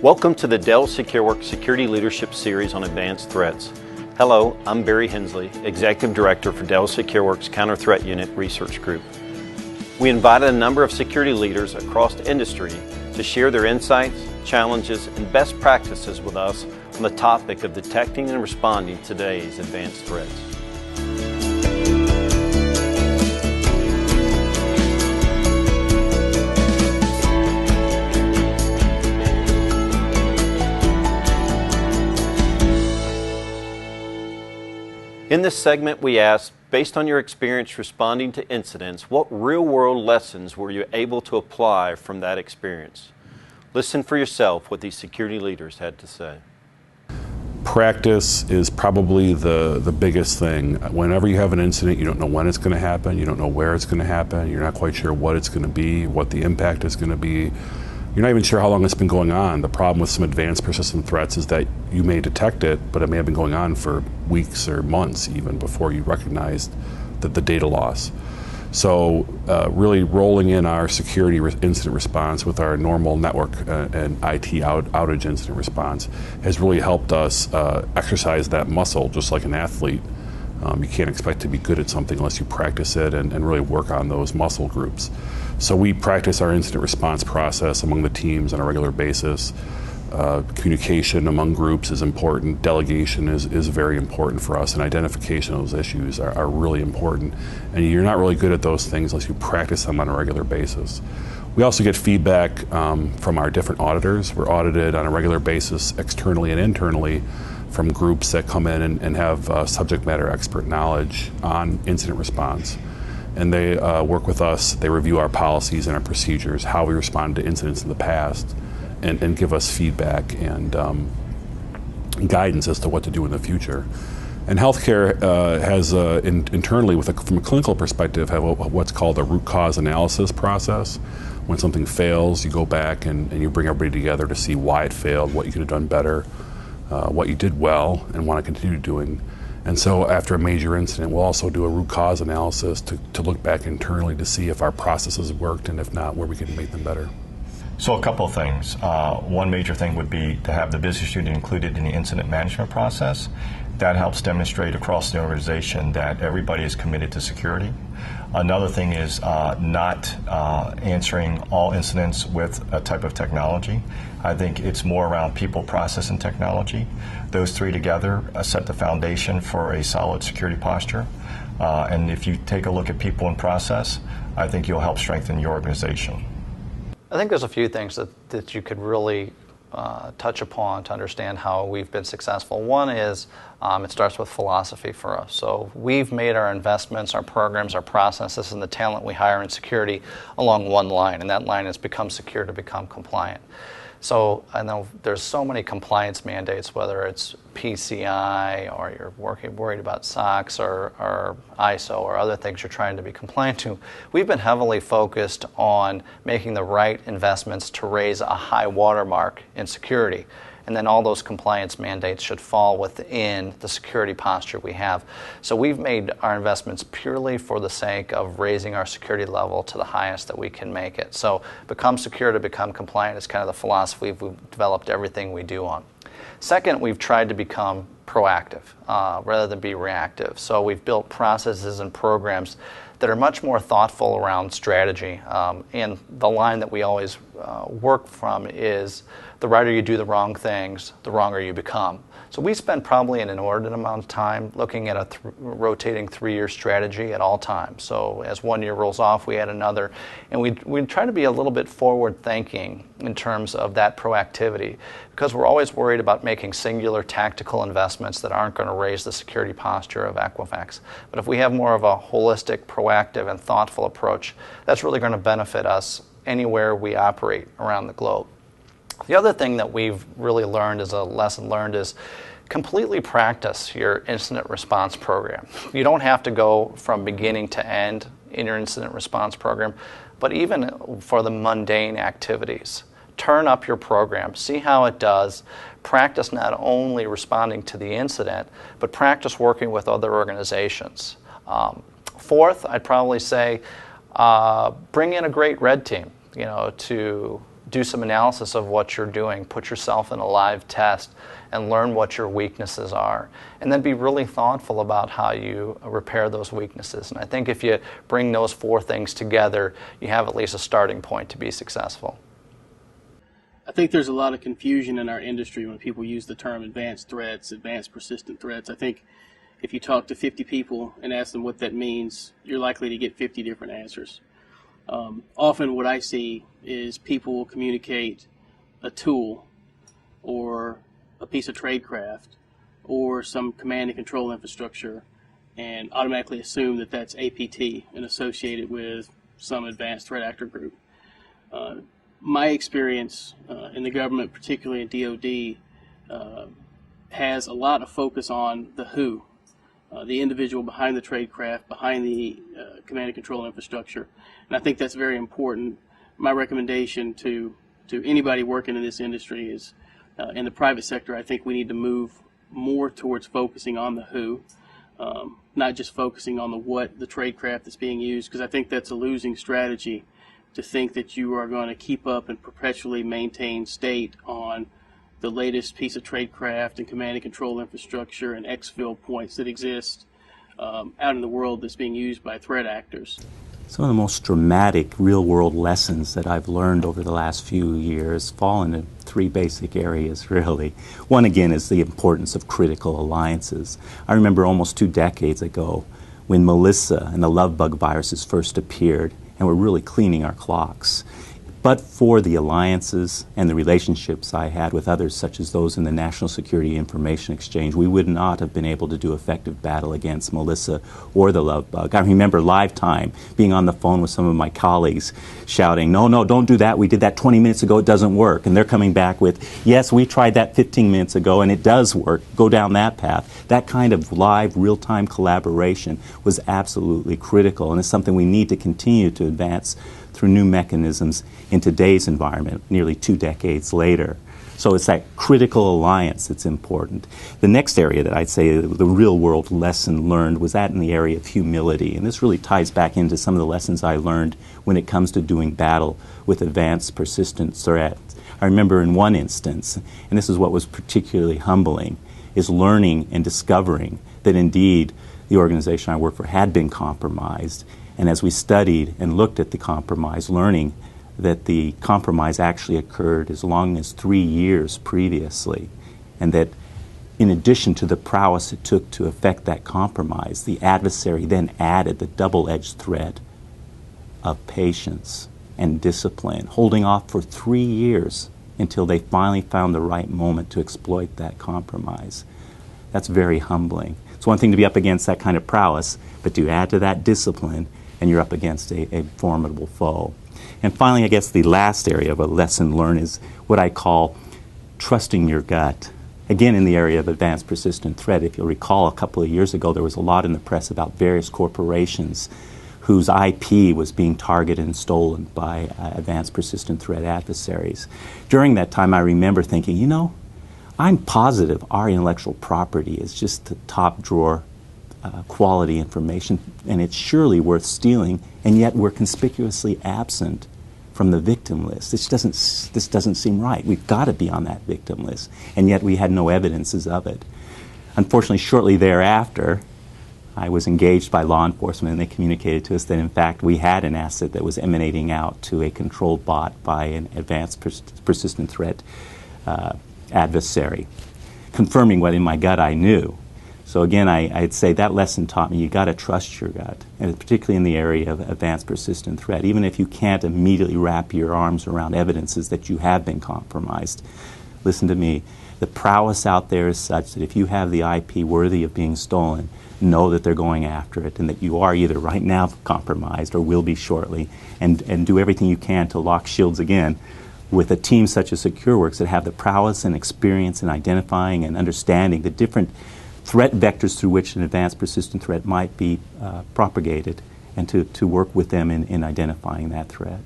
Welcome to the Dell SecureWorks Security Leadership Series on Advanced Threats. Hello, I'm Barry Hensley, Executive Director for Dell SecureWorks Counter Threat Unit Research Group. We invited a number of security leaders across the industry to share their insights, challenges, and best practices with us on the topic of detecting and responding to today's advanced threats. In this segment, we asked, based on your experience responding to incidents, what real-world lessons were you able to apply from that experience? Listen for yourself what these security leaders had to say. Practice is probably the biggest thing. Whenever you have an incident, you don't know when it's going to happen, you don't know where it's going to happen, you're not quite sure what it's going to be, what the impact is going to be. You're not even sure how long it's been going on. The problem with some advanced persistent threats is that you may detect it, but it may have been going on for weeks or months even before you recognized the data loss. So really rolling in our security incident response with our normal network and IT outage incident response has really helped us exercise that muscle just like an athlete. You can't expect to be good at something unless you practice it and really work on those muscle groups. So we practice our incident response process among the teams on a regular basis. Communication among groups is important. Delegation is very important for us, and identification of those issues are really important. And you're not really good at those things unless you practice them on a regular basis. We also get feedback from our different auditors. We're audited on a regular basis externally and internally from groups that come in and have subject matter expert knowledge on incident response. And they work with us, they review our policies and our procedures, how we respond to incidents in the past, and give us feedback and guidance as to what to do in the future. And healthcare has internally, from a clinical perspective, have what's called a root cause analysis process. When something fails, you go back and you bring everybody together to see why it failed, what you could have done better, what you did well, and want to continue doing. And so after a major incident, we'll also do a root cause analysis to look back internally to see if our processes worked, and if not, where we can make them better. So a couple of things. One major thing would be to have the business unit included in the incident management process. That helps demonstrate across the organization that everybody is committed to security. Another thing is not answering all incidents with a type of technology. I think it's more around people, process, and technology. Those three together set the foundation for a solid security posture. And if you take a look at people and process, I think you'll help strengthen your organization. I think there's a few things that you could really touch upon to understand how we've been successful. One is it starts with philosophy for us. So we've made our investments, our programs, our processes, and the talent we hire in security along one line, and that line has become secure to become compliant. So I know there's so many compliance mandates, whether it's PCI or you're worried about SOX or ISO or other things you're trying to be compliant to. We've been heavily focused on making the right investments to raise a high watermark in security. And then all those compliance mandates should fall within the security posture we have. So we've made our investments purely for the sake of raising our security level to the highest that we can make it. So become secure to become compliant is kind of the philosophy we've developed everything we do on. Second, we've tried to become proactive rather than be reactive. So we've built processes and programs that are much more thoughtful around strategy. And the line that we always work from is, the righter you do the wrong things, the wronger you become. So we spend probably an inordinate amount of time looking at a rotating 3-year strategy at all times. So as 1 year rolls off, we add another. And we try to be a little bit forward thinking in terms of that proactivity, because we're always worried about making singular tactical investments that aren't going to raise the security posture of Equifax. But if we have more of a holistic, proactive, and thoughtful approach, that's really going to benefit us anywhere we operate around the globe. The other thing that we've really learned as a lesson learned is completely practice your incident response program. You don't have to go from beginning to end in your incident response program, but even for the mundane activities, turn up your program, see how it does, practice not only responding to the incident, but practice working with other organizations. Fourth, I'd probably say bring in a great red team, to do some analysis of what you're doing, put yourself in a live test, and learn what your weaknesses are. And then be really thoughtful about how you repair those weaknesses. And I think if you bring those 4 things together, you have at least a starting point to be successful. I think there's a lot of confusion in our industry when people use the term advanced threats, advanced persistent threats. I think if you talk to 50 people and ask them what that means, you're likely to get 50 different answers. Often what I see is people will communicate a tool or a piece of tradecraft or some command and control infrastructure and automatically assume that that's APT and associate it with some advanced threat actor group. My experience in the government, particularly in DoD, has a lot of focus on the who, the individual behind the tradecraft, behind the command and control infrastructure. And I think that's very important. My recommendation to anybody working in this industry is, in the private sector, I think we need to move more towards focusing on the who, not just focusing on the what, the tradecraft that's being used, because I think that's a losing strategy to think that you are going to keep up and perpetually maintain state on the latest piece of tradecraft and command and control infrastructure and exfil points that exist out in the world that's being used by threat actors. Some of the most dramatic real-world lessons that I've learned over the last few years fall into 3 basic areas, really. One, again, is the importance of critical alliances. I remember almost 2 decades ago when Melissa and the love bug viruses first appeared, and we're really cleaning our clocks. But for the alliances and the relationships I had with others, such as those in the National Security Information Exchange, we would not have been able to do effective battle against Melissa or the love bug. I remember live time being on the phone with some of my colleagues shouting, no, don't do that. We did that 20 minutes ago. It doesn't work. And they're coming back with, yes, we tried that 15 minutes ago, and it does work. Go down that path. That kind of live, real-time collaboration was absolutely critical, and it's something we need to continue to advance through new mechanisms in today's environment, nearly 2 decades later. So it's that critical alliance that's important. The next area that I'd say the real-world lesson learned was that in the area of humility. And this really ties back into some of the lessons I learned when it comes to doing battle with advanced persistent threats. I remember in one instance, and this is what was particularly humbling, is learning and discovering that indeed the organization I worked for had been compromised. And as we studied and looked at the compromise, learning that the compromise actually occurred as long as 3 years previously, and that in addition to the prowess it took to effect that compromise, the adversary then added the double-edged threat of patience and discipline, holding off for 3 years until they finally found the right moment to exploit that compromise. That's very humbling. It's one thing to be up against that kind of prowess, but to add to that discipline, and you're up against a formidable foe. And finally, I guess the last area of a lesson learned is what I call trusting your gut. Again, in the area of advanced persistent threat, if you'll recall a couple of years ago, there was a lot in the press about various corporations whose IP was being targeted and stolen by advanced persistent threat adversaries. During that time, I remember thinking, I'm positive our intellectual property is just the top drawer quality information, and it's surely worth stealing, and yet we're conspicuously absent from the victim list. This doesn't seem right. We've got to be on that victim list, and yet we had no evidences of it. Unfortunately, shortly thereafter, I was engaged by law enforcement, and they communicated to us that, in fact, we had an asset that was emanating out to a controlled bot by an advanced persistent threat adversary, confirming what in my gut I knew. So again, I'd say that lesson taught me you've got to trust your gut, and particularly in the area of advanced persistent threat. Even if you can't immediately wrap your arms around evidences that you have been compromised, listen to me. The prowess out there is such that if you have the IP worthy of being stolen, know that they're going after it, and that you are either right now compromised or will be shortly, and do everything you can to lock shields again with a team such as SecureWorks that have the prowess and experience in identifying and understanding the different threat vectors through which an advanced persistent threat might be propagated, and to work with them in identifying that threat.